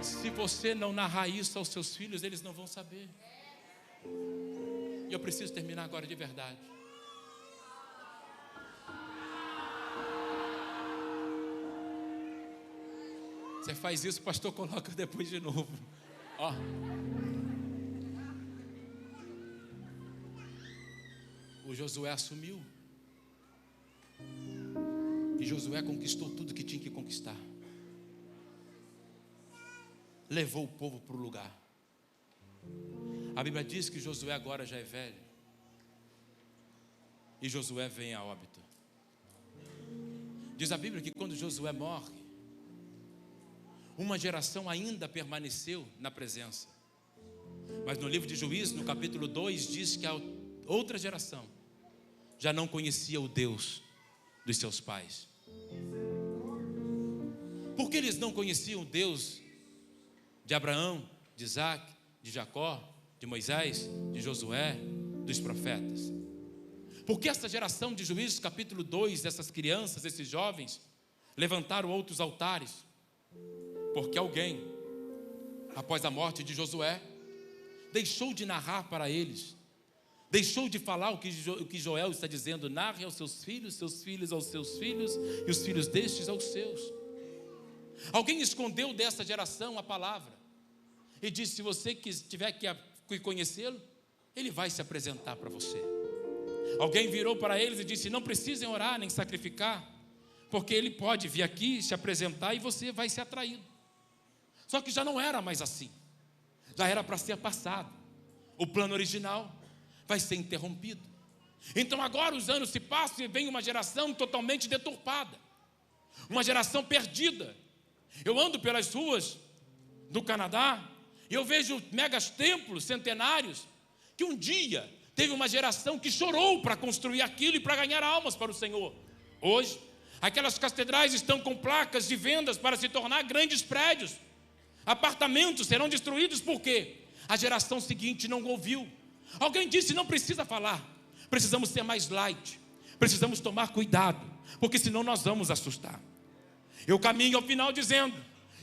Se você não narrar isso aos seus filhos, eles não vão saber. E eu preciso terminar agora de verdade. Você faz isso, pastor, coloca depois de novo. Ó. O Josué assumiu. E Josué conquistou tudo que tinha que conquistar. Levou o povo para o lugar. A Bíblia diz que Josué agora já é velho. E Josué vem a óbito. Diz a Bíblia que quando Josué morre, uma geração ainda permaneceu na presença. Mas no livro de Juízes, no capítulo 2, diz que a outra geração já não conhecia o Deus dos seus pais. Porque eles não conheciam o Deus de Abraão, de Isaac, de Jacó, de Moisés, de Josué, dos profetas. Porque essa geração de Juízes, capítulo 2, essas crianças, esses jovens, levantaram outros altares. Porque alguém, após a morte de Josué, deixou de narrar para eles, deixou de falar o que Joel está dizendo: narre aos seus filhos aos seus filhos, e os filhos destes aos seus. Alguém escondeu dessa geração a palavra, e disse: se você tiver que conhecê-lo, ele vai se apresentar para você. Alguém virou para eles e disse: não precisem orar nem sacrificar, porque ele pode vir aqui se apresentar e você vai ser atraído. Só que já não era mais assim. Já era para ser passado. O plano original vai ser interrompido. Então agora os anos se passam e vem uma geração totalmente deturpada. Uma geração perdida. Eu ando pelas ruas do Canadá e eu vejo megas templos centenários que um dia teve uma geração que chorou para construir aquilo e para ganhar almas para o Senhor. Hoje, aquelas catedrais estão com placas de vendas para se tornar grandes prédios. Apartamentos serão destruídos porque a geração seguinte não ouviu. Alguém disse: não precisa falar, precisamos ser mais light, precisamos tomar cuidado, porque senão nós vamos assustar. Eu caminho ao final dizendo: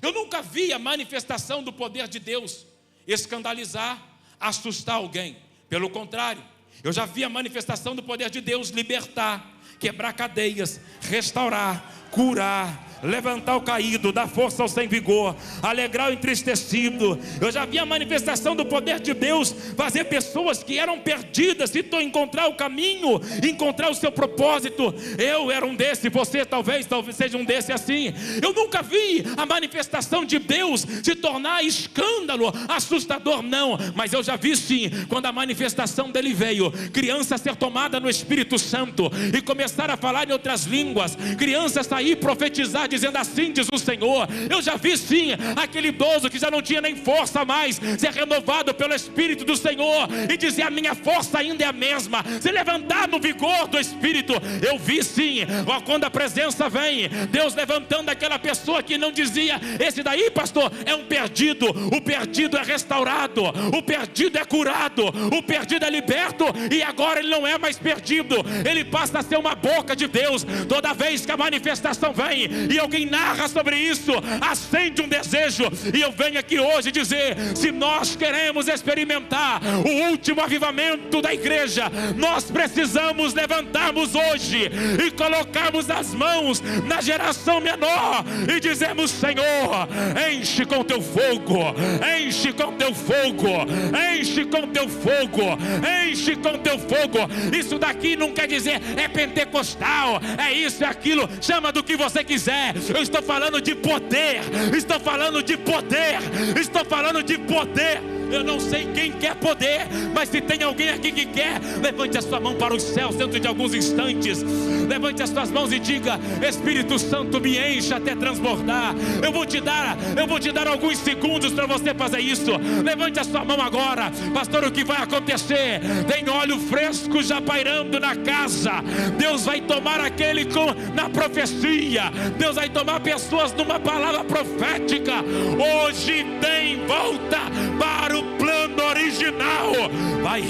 eu nunca vi a manifestação do poder de Deus escandalizar, assustar alguém. Pelo contrário, eu já vi a manifestação do poder de Deus libertar, quebrar cadeias, restaurar, curar, levantar o caído, dar força ao sem vigor, alegrar o entristecido. Eu já vi a manifestação do poder de Deus fazer pessoas que eram perdidas se encontrar o caminho, encontrar o seu propósito. Eu era um desse, você talvez seja um desse assim. Eu nunca vi a manifestação de Deus se tornar escândalo, assustador, não. Mas eu já vi sim, quando a manifestação dele veio, criança ser tomada no Espírito Santo e começar a falar em outras línguas, criança sair profetizar dizendo: assim diz o Senhor. Eu já vi sim aquele idoso que já não tinha nem força mais ser renovado pelo Espírito do Senhor e dizer: a minha força ainda é a mesma, se levantar no vigor do Espírito. Eu vi sim, quando a presença vem, Deus levantando aquela pessoa que não dizia: esse daí, pastor, é um perdido. O perdido é restaurado, o perdido é curado, o perdido é liberto, e agora ele não é mais perdido, ele passa a ser uma boca de Deus. Toda vez que a manifestação vem e alguém narra sobre isso, acende um desejo. E eu venho aqui hoje dizer: se nós queremos experimentar o último avivamento da igreja, nós precisamos levantarmos hoje e colocarmos as mãos na geração menor e dizermos: Senhor, enche com teu fogo, enche com teu fogo, enche com teu fogo, enche com teu fogo. Isso daqui não quer dizer é pentecostal, é isso, é aquilo, chama do que você quiser. Eu estou falando de poder, estou falando de poder, estou falando de poder. Eu não sei quem quer poder, mas se tem alguém aqui que quer, levante a sua mão para os céus dentro de alguns instantes. Levante as suas mãos e diga: Espírito Santo, me encha até transbordar. Eu vou te dar alguns segundos para você fazer isso. Levante a sua mão agora. Pastor, o que vai acontecer? Tem óleo fresco já pairando na casa. Deus vai tomar aquele na profecia. Deus vai tomar pessoas numa palavra profética. Hoje tem volta para o plano original. Vai,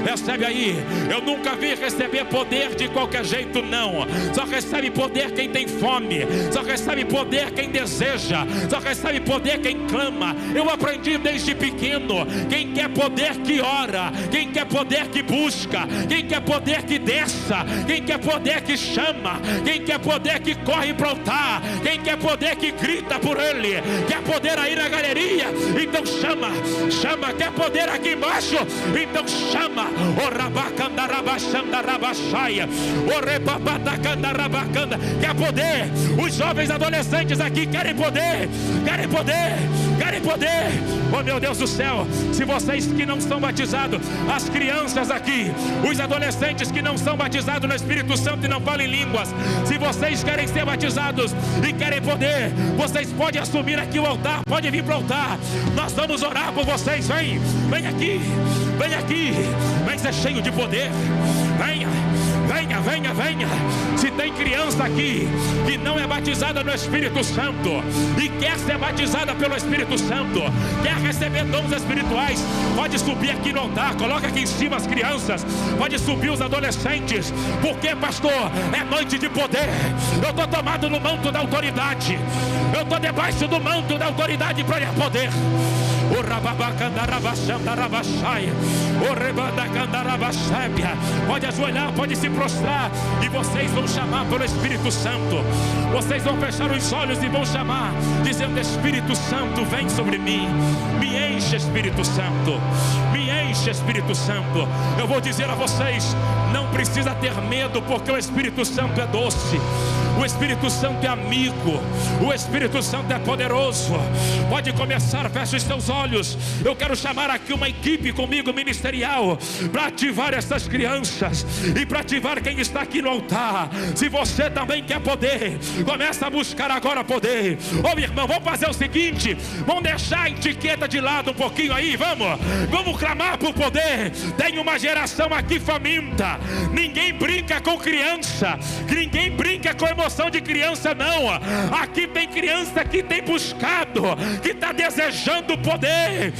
recebe aí. Eu nunca vi receber poder de qualquer jeito, não. Só recebe poder quem tem fome. Só recebe poder quem deseja. Só recebe poder quem clama. Eu aprendi desde pequeno: quem quer poder que ora, quem quer poder que busca, quem quer poder que desça, quem quer poder que chama, quem quer poder que corre para o altar, quem quer poder que grita por ele. Quer poder aí na galeria? Então chama. Quer poder aqui embaixo? Então chama. O rabacanda rabachanda rabachaia. O repapatacanda rabacanda. Quer poder? Os jovens adolescentes aqui querem poder. Querem poder. Oh meu Deus do céu, se vocês que não são batizados, as crianças aqui, os adolescentes que não são batizados no Espírito Santo e não falam em línguas, se vocês querem ser batizados e querem poder, vocês podem assumir aqui o altar, pode vir para o altar. Nós vamos orar por vocês. Vem aqui, vem ser cheio de poder. Venha. Se tem criança aqui que não é batizada no Espírito Santo e quer ser batizada pelo Espírito Santo, quer receber dons espirituais, pode subir aqui no altar. Coloca aqui em cima as crianças, pode subir os adolescentes. Porque, pastor, é noite de poder. Eu estou tomado no manto da autoridade. Eu estou debaixo do manto da autoridade para poder. O rababacanda rabachanda rabachaia. O rebandacanda rabachébia. Pode ajoelhar, pode se prostrar, e vocês vão chamar pelo Espírito Santo. Vocês vão fechar os olhos e vão chamar, dizendo: Espírito Santo, vem sobre mim. Me enche, Espírito Santo. Me enche, Espírito Santo. Eu vou dizer a vocês: não precisa ter medo, porque o Espírito Santo é doce. O Espírito Santo é amigo. O Espírito Santo é poderoso. Pode começar, fecha os seus olhos. Eu quero chamar aqui uma equipe comigo ministerial para ativar essas crianças e para ativar quem está aqui no altar. Se você também quer poder, começa a buscar agora poder. Ô irmão, vamos fazer o seguinte: vamos deixar a etiqueta de lado um pouquinho aí. Vamos clamar por poder. Tem uma geração aqui faminta. Ninguém brinca com criança. Ninguém brinca com emoção de criança, não. Aqui tem criança que tem buscado, que está desejando poder.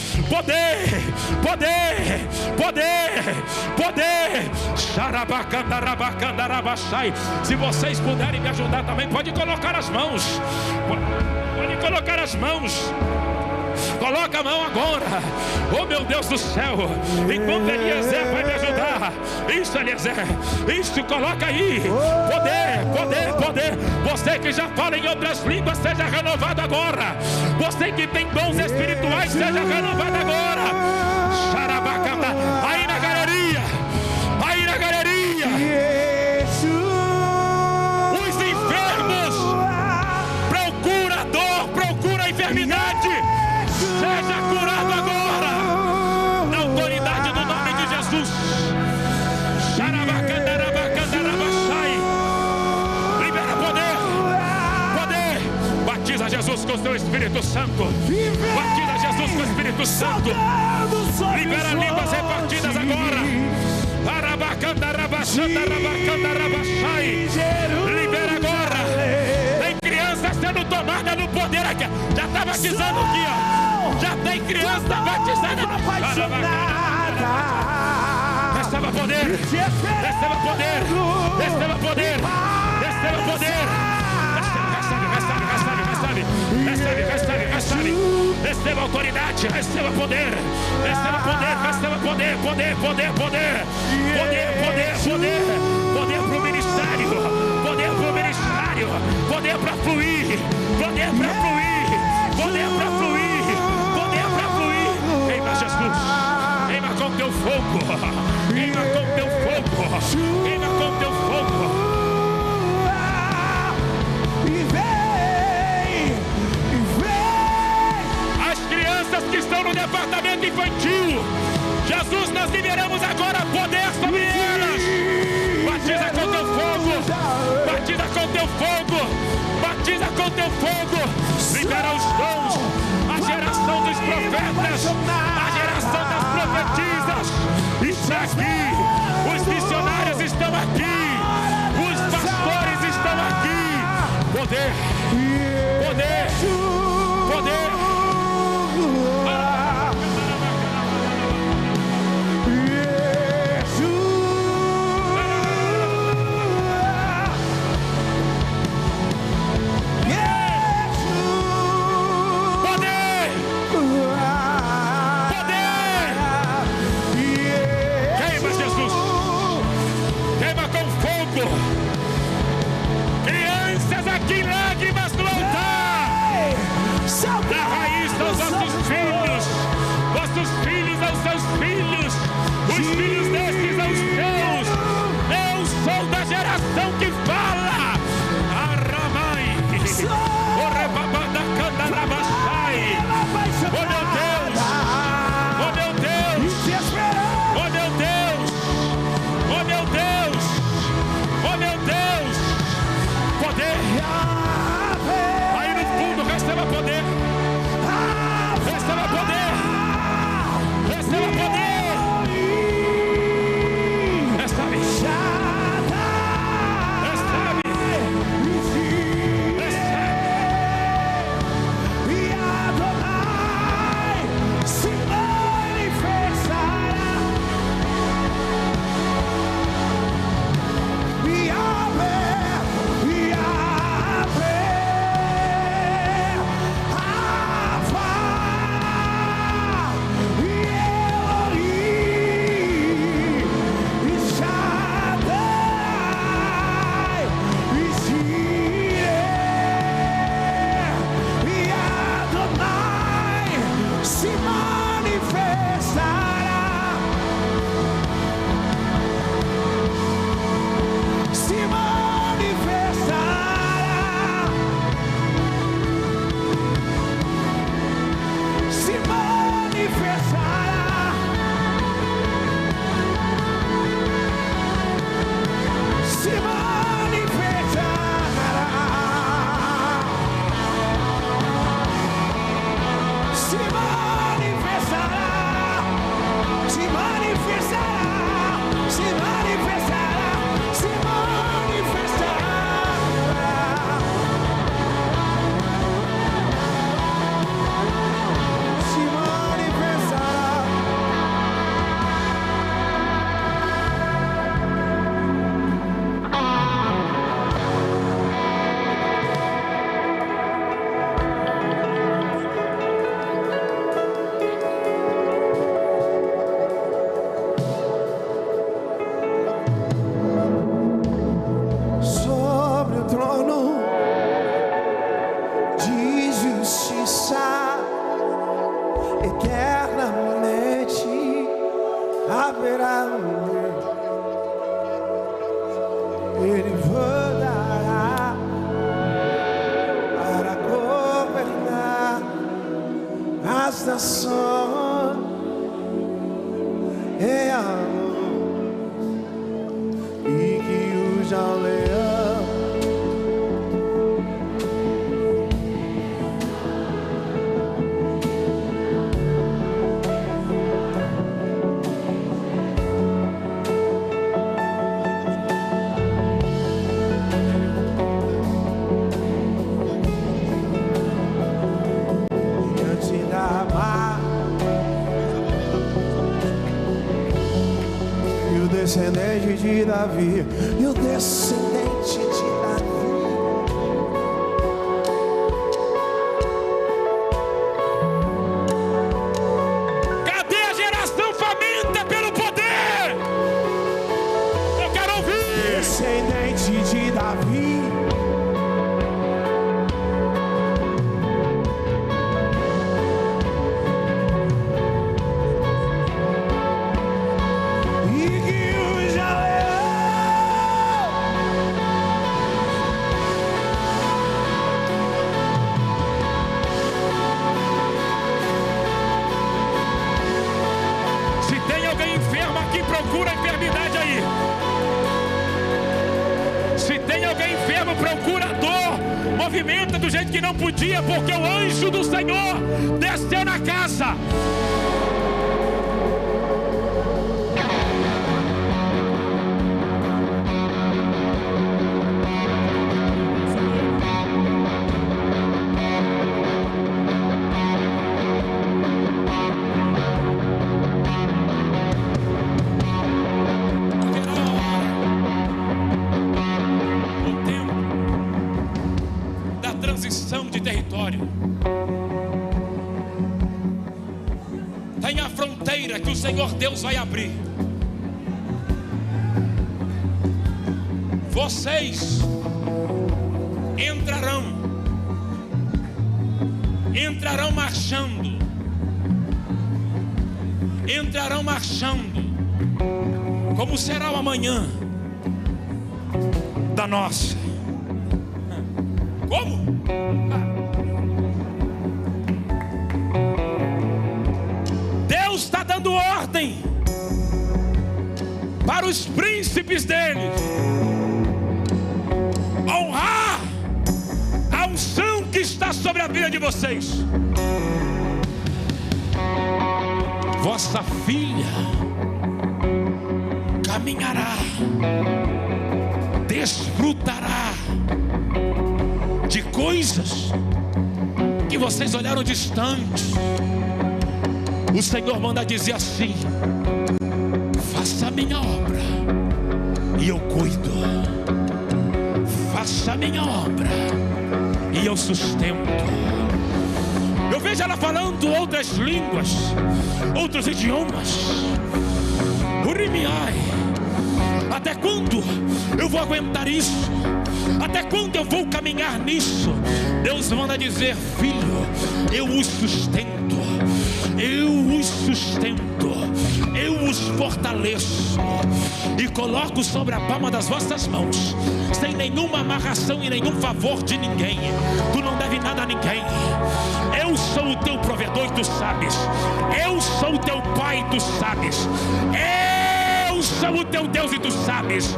Xarabacanda rabacanda rabachai. Se vocês puderem me ajudar também, pode colocar as mãos. Pode colocar as mãos. Coloca a mão agora. Oh meu Deus do céu. Enquanto Eliezer vai me ajudar. Isso, Eliezer. Isso, coloca aí. Poder. Você que já fala em outras línguas, seja renovado agora. Você que tem dons espirituais, seja renovado agora. Xarabacanda. Aí na galeria. Os enfermos. Procura a dor, procura a enfermidade. Seja curado agora, na autoridade do nome de Jesus. Libera poder. Batiza Jesus com o seu Espírito Santo. Batiza Jesus com o Espírito Santo. Libera línguas repartidas agora. Libera agora. Tem criança sendo tomada no poder aqui. Já está batizando aqui, ó. Já tem criança batizada. Receba poder. Receba poder. Receba autoridade. Receba poder. Poder para o ministério. Poder para fluir. Queima, Jesus. Queima com teu fogo. As crianças que estão no departamento infantil, liberamos agora poder sobre elas. Batiza com teu fogo, batiza com teu fogo, batiza com teu fogo. Libera os dons, a geração dos profetas, a geração das profetisas está aqui. Os missionários estão aqui, os pastores estão aqui. Poder, poder, poder. Crianças aqui em lágrimas no altar. Da raiz aos vossos filhos aos seus filhos, os filhos destes aos teus. Eu sou da geração que fala. Arramai, o rebabada canta rabachai. Oh meu Deus, oh meu Deus, oh meu Deus, oh meu Deus, oh meu Deus. Poder. Aí no fundo, receba poder. Receba poder. Receba poder. Recebe. Recebe. Recebe. E Adonai se manifestará. E se manifestará, se manifestará, se manifestará, se manifestará, se manifestará, se manifestará, se manifestará, se manifestará, se manifestará. Sobre o trono de justiça, eternamente haverá um rei. Ele voltará para governar as nações. É amor e que o leão diante da mar e o descendente de Davi, e o descendente de Davi. Cadê a geração faminta pelo poder? Eu quero ouvir. Descendente de Davi. E que o leão movimenta do jeito que não podia, porque o anjo do Senhor desceu na casa. De território. Tem a fronteira que o Senhor Deus vai abrir. Vocês entrarão marchando, como será o amanhã da nossa. Como? Deus está dando ordem para os príncipes deles honrar a unção que está sobre a vida de vocês. Vossa filha caminhará, desfrutará de coisas que vocês olharam distante. O Senhor manda dizer assim: faça a minha obra e eu cuido. Faça a minha obra e eu sustento. Eu vejo ela falando outras línguas, outros idiomas. Urimiai. Até quando eu vou aguentar isso? Até quando eu vou caminhar nisso? Deus manda dizer: filho, eu os sustento, eu os sustento, eu os fortaleço e coloco sobre a palma das vossas mãos, sem nenhuma amarração e nenhum favor de ninguém. Tu não deve nada a ninguém. Eu sou o teu provedor e tu sabes. Eu sou o teu pai e tu sabes. Eu sou o teu Deus e tu sabes.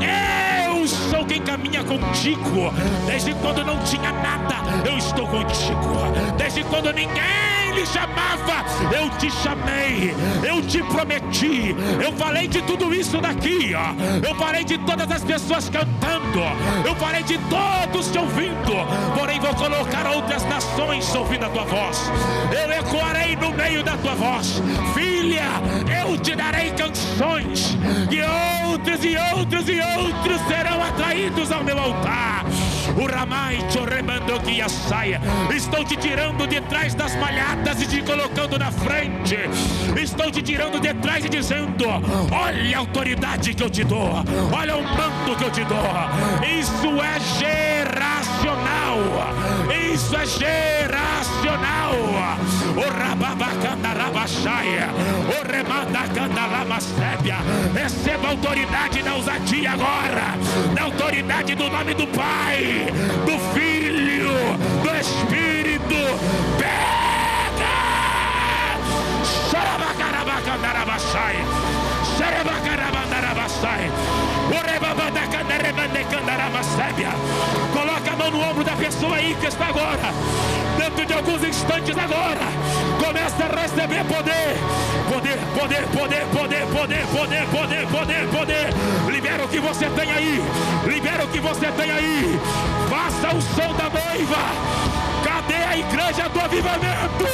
Eu sou quem caminha contigo. Desde quando não tinha nada, eu estou contigo. Desde quando ninguém lhe chamava, eu te chamei. Eu te prometi. Eu falei de tudo isso daqui, ó. Eu falei de todas as pessoas cantando. Eu falei de todos te ouvindo. Porém vou colocar outras nações ouvindo a tua voz. Eu ecoarei no meio da tua voz. Filha, eu te darei canções, e outros e outros e outros serão atraídos ao meu altar. O ramai te remandou que a saia. Estou te tirando de trás das malhadas e te colocando na frente. Estou te tirando de trás e dizendo: olha a autoridade que eu te dou, olha o manto que eu te dou. Isso é geracional. Isso é geracional. O rababacandarabashaia, o remandacandarabasébia. Receba autoridade na ousadia agora, na autoridade do nome do Pai, do Filho, do Espírito. Pega! Xarabacarabacandarabashaia, xarabacarabandarabashaia, o rebabandacandarebandecandarabasébia. Coloca a mão no ombro da pessoa aí que está agora. Dentro de alguns instantes agora, começa a receber poder. Poder, poder, poder, poder, poder, poder, poder, poder, poder. Libera o que você tem aí. Libera o que você tem aí. Faça o som da noiva. Cadê a igreja do avivamento?